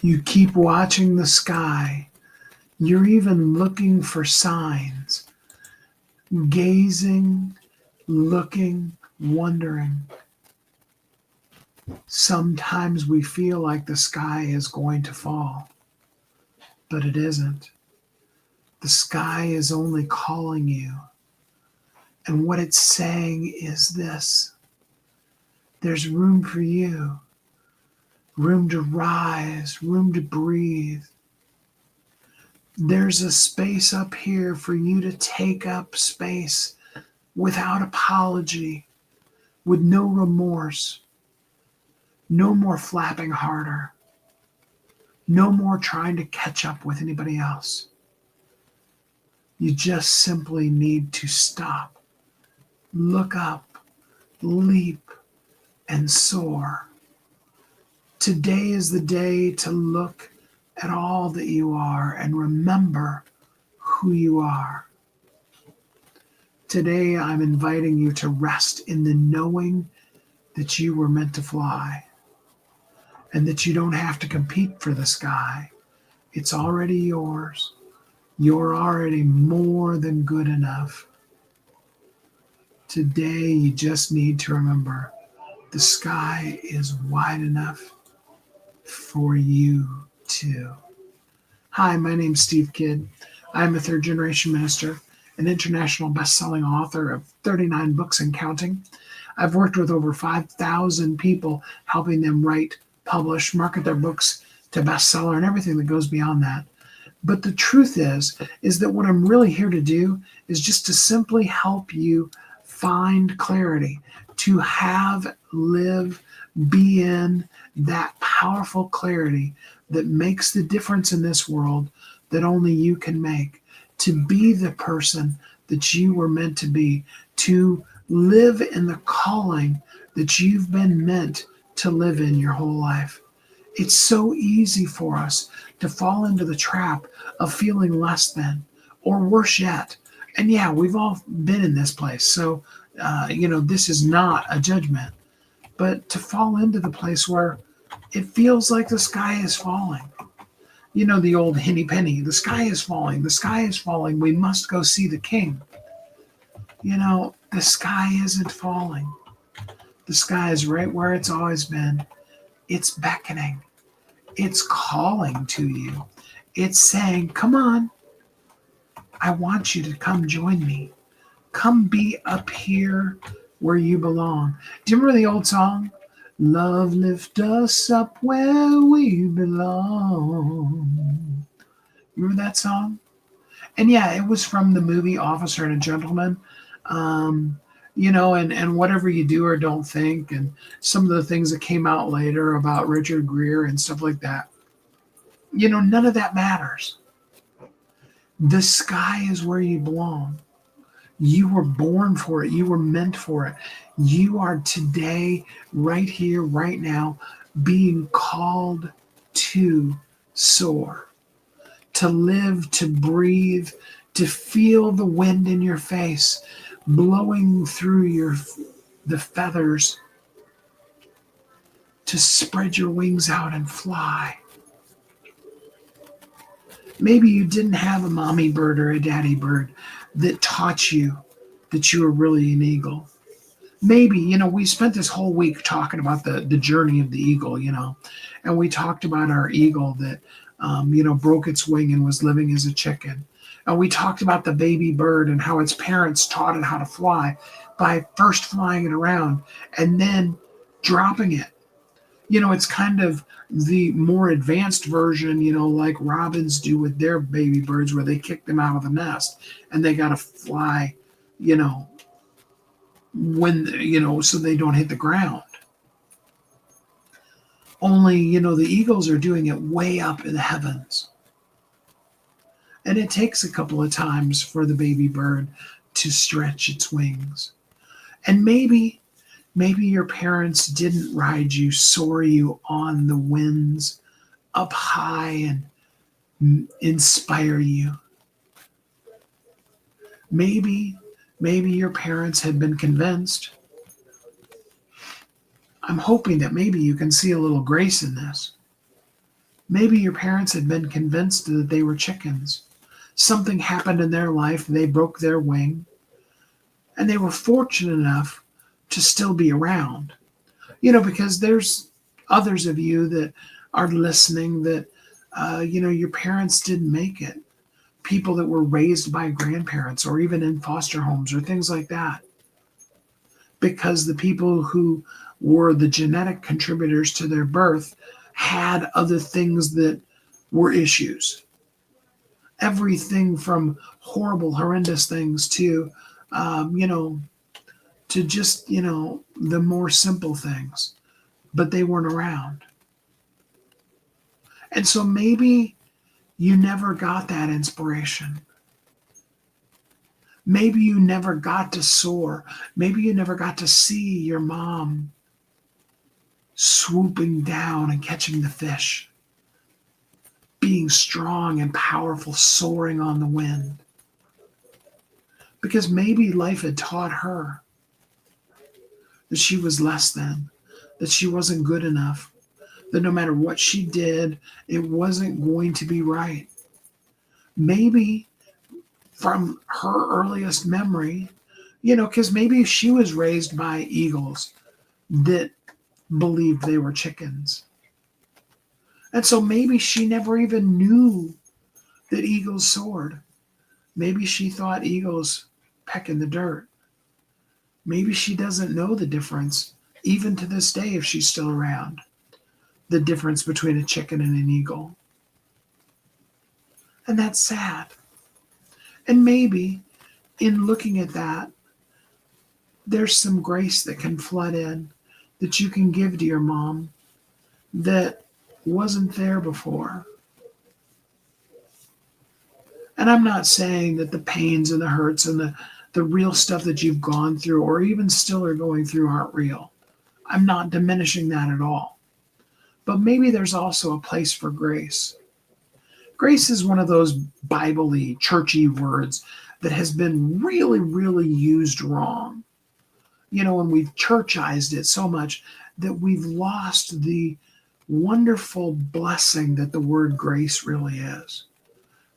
You keep watching the sky. You're even looking for signs, gazing, looking, wondering. Sometimes we feel like the sky is going to fall, but it isn't. The sky is only calling you. And what it's saying is this: there's room for you, room to rise, room to breathe. There's a space up here for you to take up space without apology, with no remorse, no more flapping harder, no more trying to catch up with anybody else. You just simply need to stop, look up, leap, and soar. Today is the day to look at all that you are and remember who you are. Today, I'm inviting you to rest in the knowing that you were meant to fly and that you don't have to compete for the sky. It's already yours. You're already more than good enough. Today, you just need to remember the sky is wide enough for you too. Hi, my name's Steve Kidd. I'm a third generation minister, an international best-selling author of 39 books and counting. I've worked with over 5,000 people, helping them write, publish, market their books to bestseller and everything that goes beyond that. But the truth is that what I'm really here to do is just to simply help you find clarity, to have, live, be in that powerful clarity that makes the difference in this world that only you can make, to be the person that you were meant to be, to live in the calling that you've been meant to live in your whole life. It's so easy for us to fall into the trap of feeling less than, or worse yet. And yeah, we've all been in this place. So, this is not a judgment, but to fall into the place where it feels like the sky is falling. You know, the old henny penny, the sky is falling, the sky is falling, we must go see the king. You know, the sky isn't falling. The sky is right where it's always been. It's beckoning. It's calling to you. It's saying, come on, I want you to come join me. Come be up here where you belong. Do you remember the old song? Love lift us up where we belong. Remember that song? And yeah, it was from the movie Officer and a Gentleman. And whatever you do or don't think, and some of the things that came out later about Richard Gere and stuff like that. None of that matters. The sky is where you belong. You were born for it. You were meant for it. You are today, right here, right now, being called to soar, to live, to breathe, to feel the wind in your face, blowing through the feathers, to spread your wings out and fly. Maybe you didn't have a mommy bird or a daddy bird that taught you that you were really an eagle. Maybe, we spent this whole week talking about the journey of the eagle, and we talked about our eagle that, broke its wing and was living as a chicken. And we talked about the baby bird and how its parents taught it how to fly by first flying it around and then dropping it. It's kind of the more advanced version, like robins do with their baby birds, where they kick them out of the nest and they got to fly, so they don't hit the ground. Only, the eagles are doing it way up in the heavens. And it takes a couple of times for the baby bird to stretch its wings. And maybe your parents didn't ride you, soar you on the winds up high and inspire you. Maybe your parents had been convinced. I'm hoping that maybe you can see a little grace in this. Maybe your parents had been convinced that they were chickens. Something happened in their life, they broke their wing, and they were fortunate enough to still be around. Because there's others of you that are listening that, your parents didn't make it. People that were raised by grandparents or even in foster homes or things like that. Because the people who were the genetic contributors to their birth had other things that were issues. Everything from horrible, horrendous things to, um, you know, to just, the more simple things, but they weren't around. And so maybe you never got that inspiration. Maybe you never got to soar. Maybe you never got to see your mom swooping down and catching the fish, being strong and powerful, soaring on the wind. Because maybe life had taught her that she was less than, that she wasn't good enough, that no matter what she did, it wasn't going to be right. Maybe from her earliest memory, because maybe she was raised by eagles that believed they were chickens. And so maybe she never even knew that eagles soared. Maybe she thought eagles peck in the dirt. Maybe she doesn't know the difference, even to this day, if she's still around, the difference between a chicken and an eagle. And that's sad. And maybe in looking at that, there's some grace that can flood in that you can give to your mom that wasn't there before. And I'm not saying that the pains and the hurts and the real stuff that you've gone through or even still are going through aren't real. I'm not diminishing that at all. But maybe there's also a place for grace. Grace is one of those Bible-y, churchy words that has been really, really used wrong. And we've churchized it so much that we've lost the wonderful blessing that the word grace really is.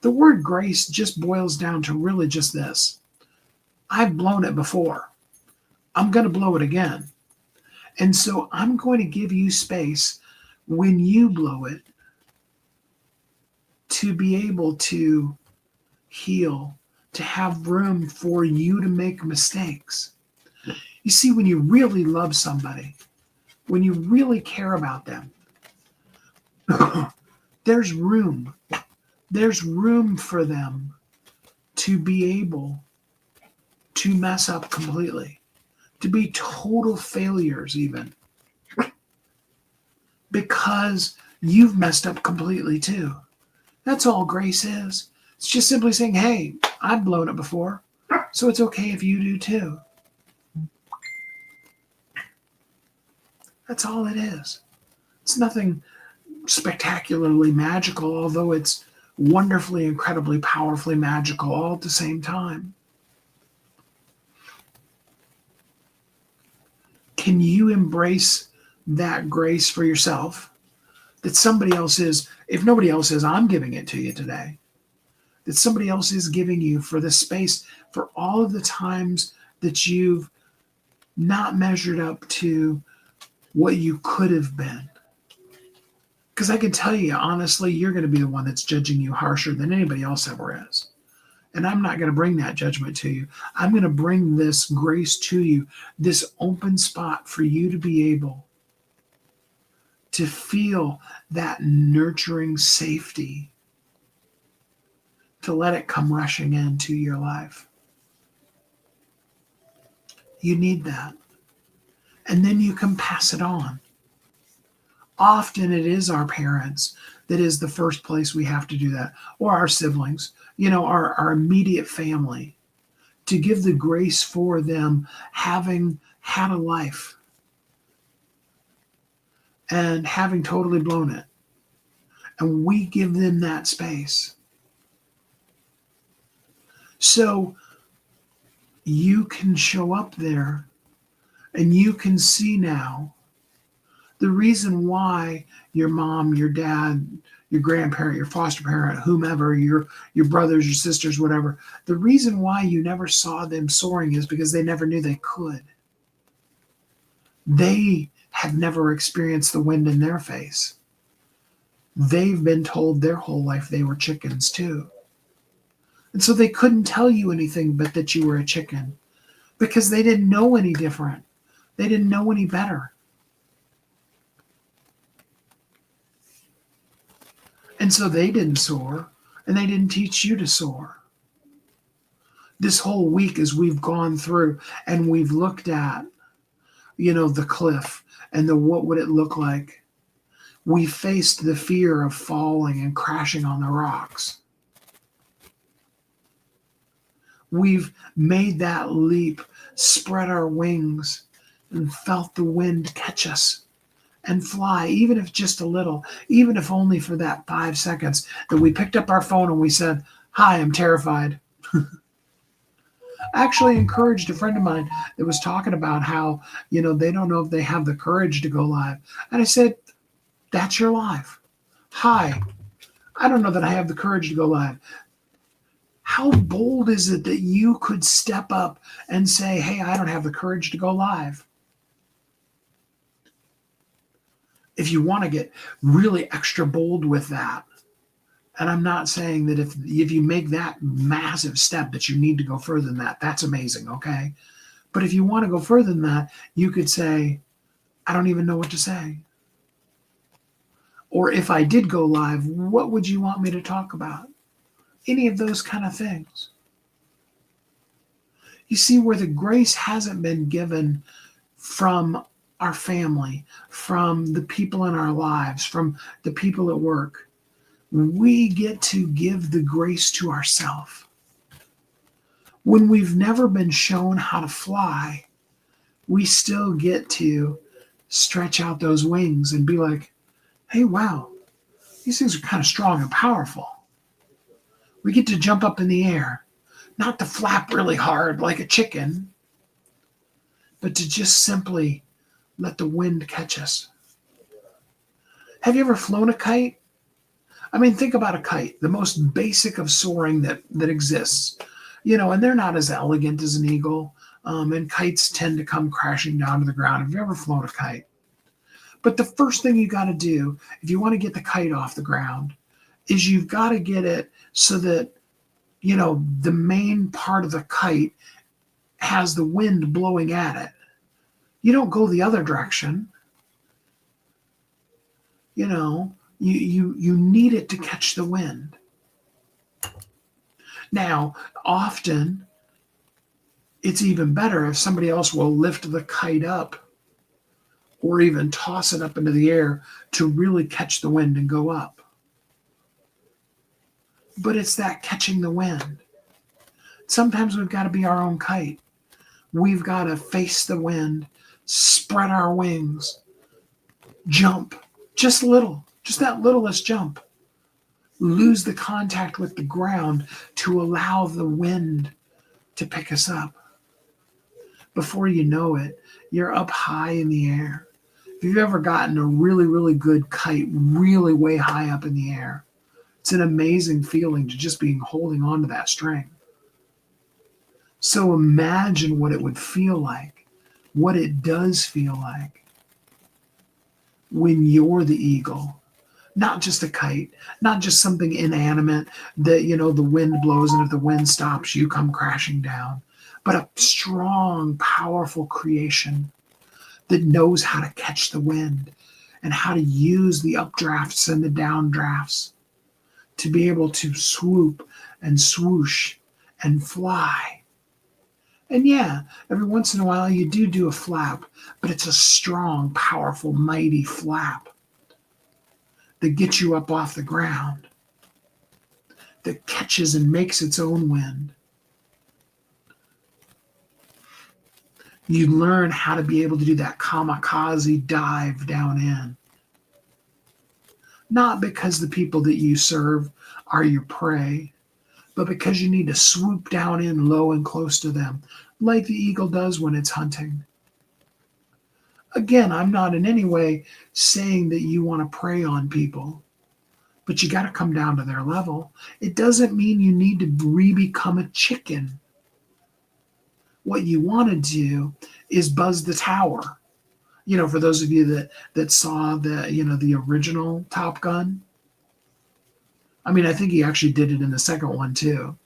The word grace just boils down to really just this. I've blown it before. I'm going to blow it again. And so I'm going to give you space when you blow it to be able to heal, to have room for you to make mistakes. You see, when you really love somebody, when you really care about them, there's room. There's room for them to be able to mess up completely, to be total failures even, because you've messed up completely too. That's all grace is. It's just simply saying, hey, I've blown it before, so it's okay if you do too. That's all it is. It's nothing spectacularly magical, although it's wonderfully, incredibly, powerfully magical all at the same time. Can you embrace that grace for yourself? That somebody else is, if nobody else is, I'm giving it to you today. That somebody else is giving you for the space, for all of the times that you've not measured up to what you could have been. Because I can tell you, honestly, you're going to be the one that's judging you harsher than anybody else ever is. And I'm not going to bring that judgment to you. I'm going to bring this grace to you, this open spot for you to be able to feel that nurturing safety, to let it come rushing into your life. You need that. And then you can pass it on. Often it is our parents that is the first place we have to do that, or our siblings, our immediate family, to give the grace for them having had a life and having totally blown it. And we give them that space. So you can show up there and you can see now The reason why your mom, your dad, your grandparent, your foster parent, whomever, your brothers, your sisters, whatever, the reason why you never saw them soaring is because they never knew they could. They had never experienced the wind in their face. They've been told their whole life they were chickens too. And so they couldn't tell you anything but that you were a chicken because they didn't know any different. They didn't know any better. And so they didn't soar, and they didn't teach you to soar. This whole week, as we've gone through and we've looked at, the cliff and what would it look like, we faced the fear of falling and crashing on the rocks. We've made that leap, spread our wings, and felt the wind catch us and fly, even if just a little, even if only for that 5 seconds that we picked up our phone and we said, "Hi, I'm terrified." I actually encouraged a friend of mine that was talking about how, they don't know if they have the courage to go live. And I said, "That's your life. Hi, I don't know that I have the courage to go live." How bold is it that you could step up and say, "Hey, I don't have the courage to go live"? If you want to get really extra bold with that, and I'm not saying that if you make that massive step that you need to go further than that, that's amazing, okay? But if you want to go further than that, you could say, "I don't even know what to say." Or if I did go live, what would you want me to talk about? Any of those kind of things. You see, where the grace hasn't been given from our family, from the people in our lives, from the people at work, we get to give the grace to ourselves. When we've never been shown how to fly, we still get to stretch out those wings and be like, "Hey, wow, these things are kind of strong and powerful." We get to jump up in the air, not to flap really hard like a chicken, but to just simply let the wind catch us. Have you ever flown a kite? I mean, think about a kite, the most basic of soaring that exists. And they're not as elegant as an eagle, and kites tend to come crashing down to the ground. Have you ever flown a kite? But the first thing you got to do, if you want to get the kite off the ground, is you've got to get it so that, the main part of the kite has the wind blowing at it. You don't go the other direction. You need it to catch the wind. Now, often it's even better if somebody else will lift the kite up or even toss it up into the air to really catch the wind and go up. But it's that catching the wind. Sometimes we've got to be our own kite. We've got to face the wind, spread our wings, jump just a little, just that littlest jump. Lose the contact with the ground to allow the wind to pick us up. Before you know it, you're up high in the air. If you've ever gotten a really, really good kite really way high up in the air, it's an amazing feeling to just be holding on to that string. So imagine what it would feel like, what it does feel like when you're the eagle. Not just a kite, not just something inanimate that, the wind blows and if the wind stops, you come crashing down, but a strong, powerful creation that knows how to catch the wind and how to use the updrafts and the downdrafts to be able to swoop and swoosh and fly. And yeah, every once in a while you do a flap, but it's a strong, powerful, mighty flap that gets you up off the ground, that catches and makes its own wind. You learn how to be able to do that kamikaze dive down in. Not because the people that you serve are your prey, but because you need to swoop down in low and close to them, like the eagle does when it's hunting. Again, I'm not in any way saying that you want to prey on people, but you got to come down to their level. It doesn't mean you need to re-become a chicken. What you want to do is buzz the tower. For those of you that saw the original Top Gun. I mean, I think he actually did it in the second one too.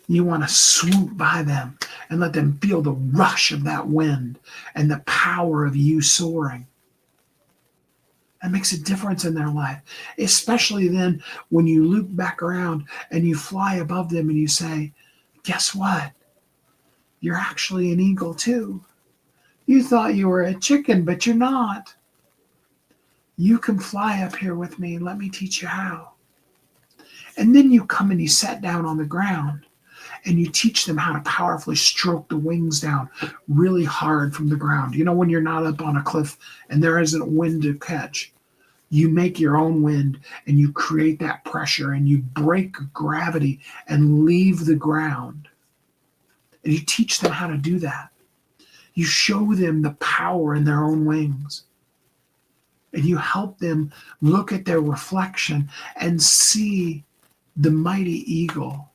You want to swoop by them and let them feel the rush of that wind and the power of you soaring. That makes a difference in their life, especially then when you loop back around and you fly above them and you say, guess what? You're actually an eagle too. You thought you were a chicken, but you're not. You can fly up here with me. Let me teach you how. And then you come and you sit down on the ground and you teach them how to powerfully stroke the wings down really hard from the ground. When you're not up on a cliff and there isn't wind to catch, you make your own wind and you create that pressure and you break gravity and leave the ground. And you teach them how to do that. You show them the power in their own wings. And you help them look at their reflection and see the mighty eagle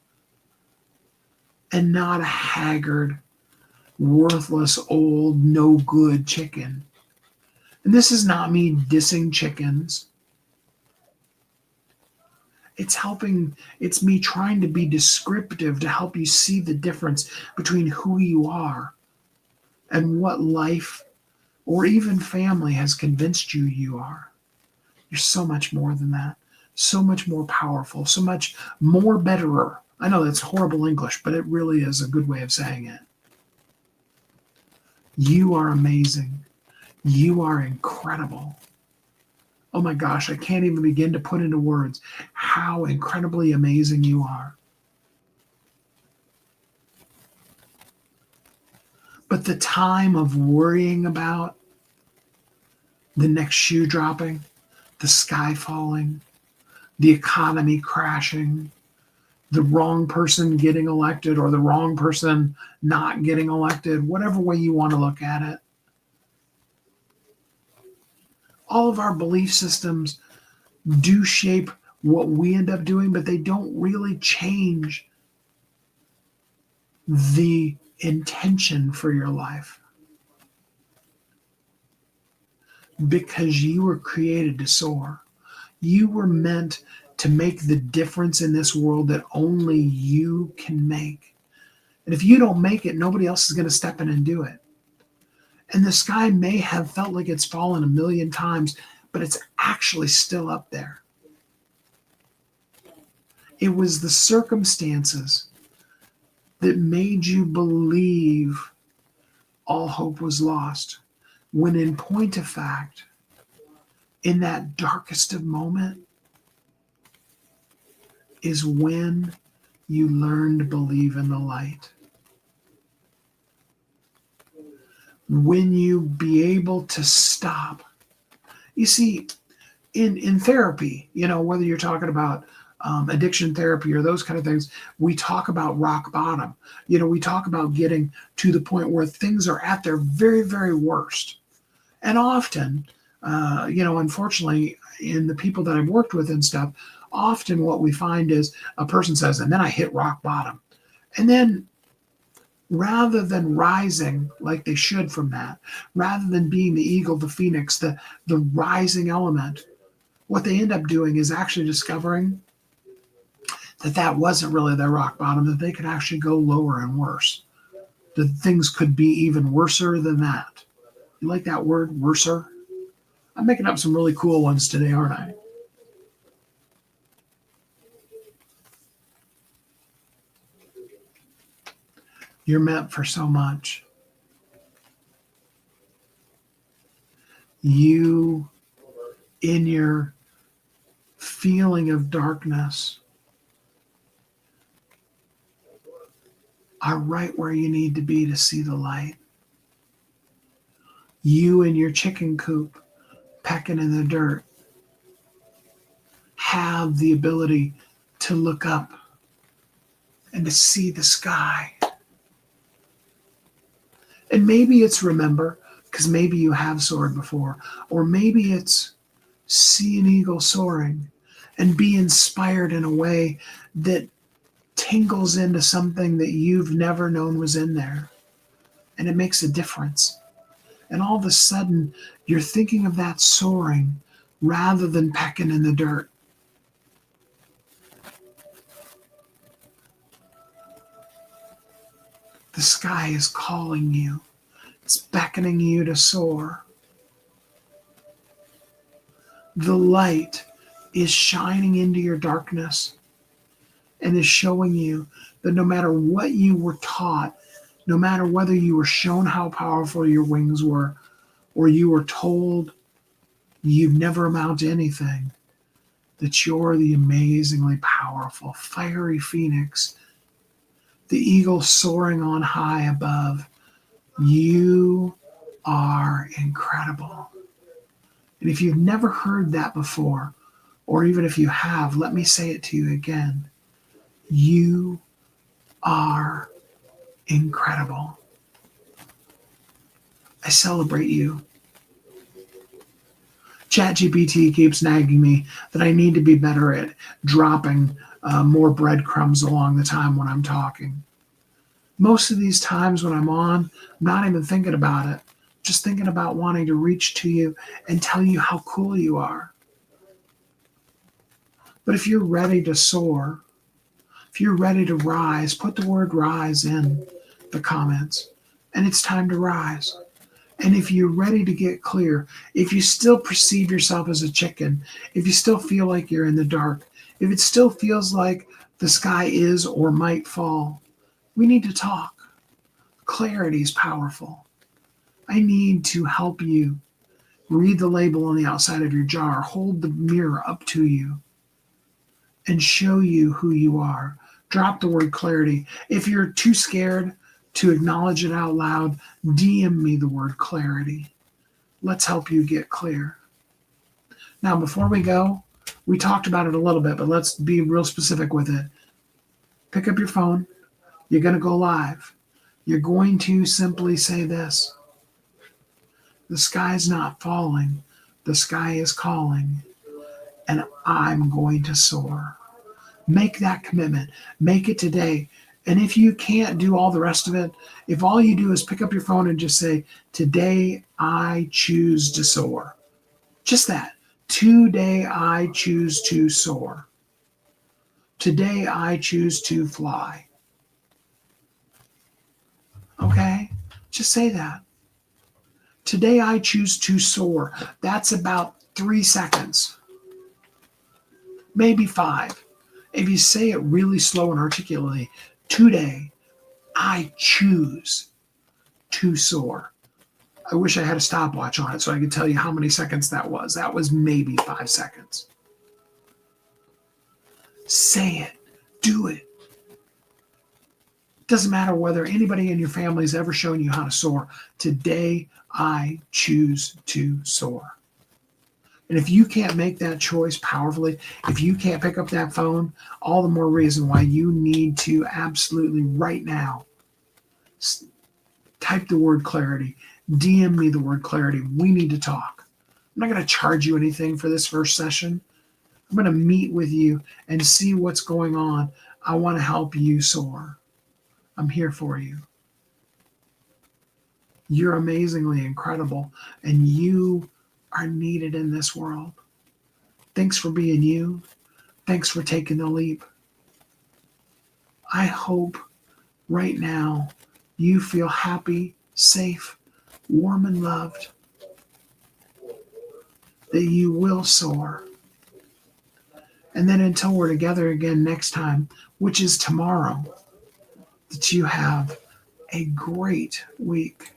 and not a haggard, worthless, old, no good chicken. And this is not me dissing chickens. It's me trying to be descriptive to help you see the difference between who you are and what life or even family has convinced you are. You're so much more than that. So much more powerful, so much more betterer. I know that's horrible English, but it really is a good way of saying it. You are amazing. You are incredible. Oh my gosh, I can't even begin to put into words how incredibly amazing you are. But the time of worrying about the next shoe dropping, the sky falling, the economy crashing, the wrong person getting elected or the wrong person not getting elected, whatever way you want to look at it. All of our belief systems do shape what we end up doing, but they don't really change the intention for your life. Because you were created to soar. You were meant to make the difference in this world that only you can make. And if you don't make it, nobody else is going to step in and do it. And the sky may have felt like it's fallen a million times, but it's actually still up there. It was the circumstances that made you believe all hope was lost, when in point of fact, in that darkest of moment is when you learn to believe in the light. When you be able to stop. You see, in therapy, whether you're talking about addiction therapy or those kind of things, we talk about rock bottom. We talk about getting to the point where things are at their very, very worst. And often, unfortunately, in the people that I've worked with and stuff, often what we find is a person says, and then I hit rock bottom. And then rather than rising like they should from that, rather than being the eagle, the phoenix, the rising element, what they end up doing is actually discovering that wasn't really their rock bottom, that they could actually go lower and worse, that things could be even worser than that. You like that word, worser? I'm making up some really cool ones today, aren't I? You're meant for so much. You, in your feeling of darkness, are right where you need to be to see the light. You in your chicken coop, pecking in the dirt, have the ability to look up and to see the sky And maybe it's remember, because maybe you have soared before, or maybe it's see an eagle soaring and be inspired in a way that tingles into something that you've never known was in there. And it makes a difference. And all of a sudden, you're thinking of that soaring rather than pecking in the dirt. The sky is calling you. It's beckoning you to soar. The light is shining into your darkness and is showing you that no matter what you were taught, no matter whether you were shown how powerful your wings were, or you were told you'd never amount to anything, that you're the amazingly powerful, fiery phoenix, the eagle soaring on high above. You are incredible. And if you've never heard that before, or even if you have, let me say it to you again. You are incredible. I celebrate you. ChatGPT keeps nagging me that I need to be better at dropping more breadcrumbs along the time when I'm talking. Most of these times when I'm on, I'm not even thinking about it, just thinking about wanting to reach to you and tell you how cool you are. But if you're ready to soar, if you're ready to rise, put the word rise in the comments, and it's time to rise. And if you're ready to get clear, if you still perceive yourself as a chicken, if you still feel like you're in the dark, if it still feels like the sky is or might fall, we need to talk. Clarity is powerful. I need to help you read the label on the outside of your jar, hold the mirror up to you, and show you who you are. Drop the word clarity. If you're too scared to acknowledge it out loud, DM me the word clarity. Let's help you get clear. Now, before we go, we talked about it a little bit, but let's be real specific with it. Pick up your phone. You're going to go live. You're going to simply say this. The sky's not falling. The sky is calling. And I'm going to soar. Make that commitment. Make it today. And if you can't do all the rest of it, if all you do is pick up your phone and just say, today I choose to soar. Just that. Today I choose to soar. Today I choose to fly. Okay? Just say that. Today I choose to soar. That's about 3 seconds. Maybe 5. If you say it really slow and articulately, today I choose to soar. I wish I had a stopwatch on it so I could tell you how many seconds that was. That was maybe 5 seconds. Say it. Do it. Doesn't matter whether anybody in your family has ever shown you how to soar. Today, I choose to soar. And if you can't make that choice powerfully, if you can't pick up that phone, all the more reason why you need to absolutely right now type the word clarity. DM me the word clarity. We need to talk. I'm not going to charge you anything for this first session. I'm going to meet with you and see what's going on. I want to help you soar. I'm here for you. You're amazingly incredible, and you are needed in this world. Thanks for being you. Thanks for taking the leap. I hope right now you feel happy, safe, warm, and loved, that you will soar. And then until we're together again next time, which is tomorrow, that you have a great week.